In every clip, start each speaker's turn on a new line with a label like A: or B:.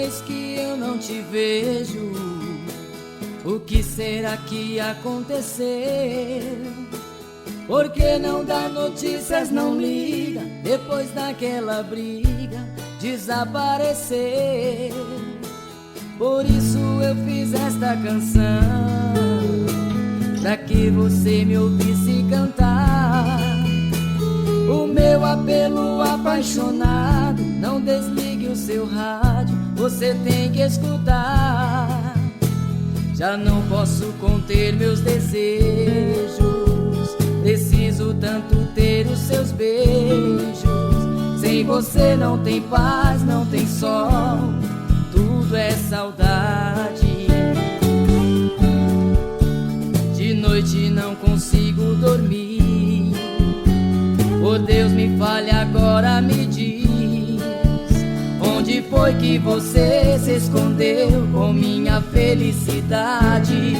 A: vez que eu não te vejo, o que será que aconteceu? Por que não dá notícias, não liga, depois daquela briga desaparecer? Por isso eu fiz esta canção, pra que você me ouvisse cantar o meu apelo apaixonado. Não desligue o seu rádio, você tem que escutar. Já não posso conter meus desejos, preciso tanto ter os seus beijos. Sem você não tem paz, não tem sol, tudo é saudade. De noite não consigo dormir, oh Deus, me fale agora, me diz, onde foi que você se escondeu com minha felicidade?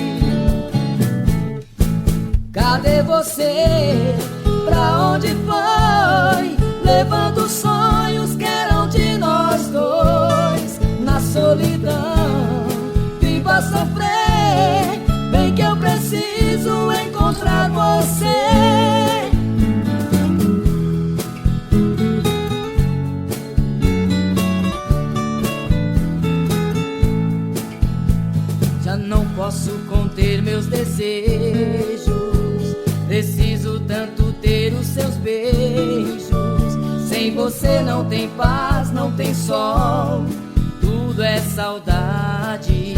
A: Cadê você? Pra onde foi? Levando sonhos que eram de nós dois. Na solidão viva sofrer, bem que eu preciso encontrar você. Já não posso conter meus desejos, preciso tanto ter os seus beijos. Sem você não tem paz, não tem sol, tudo é saudade.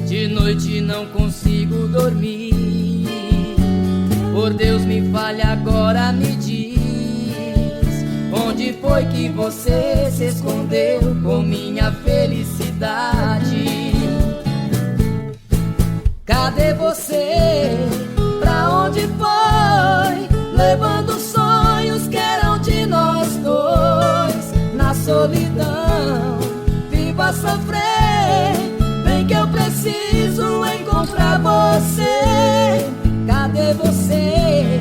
A: De noite não consigo dormir, por Deus, me fale agora, me diz, onde foi que você se escondeu com minha felicidade? Cadê você? Pra onde foi? Levando sonhos que eram de nós dois. Na solidão viva sofrer, bem que eu preciso encontrar você. Cadê você?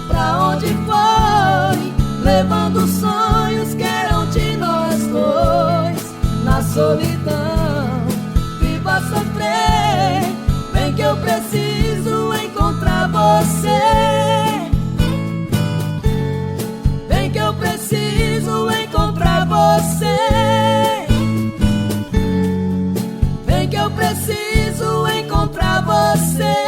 A: Pra onde foi? Levando sonhos que eram de nós dois. Na solidão viva sofrer, bem que eu preciso encontrar você. Bem que eu preciso encontrar você. Bem que eu preciso encontrar você.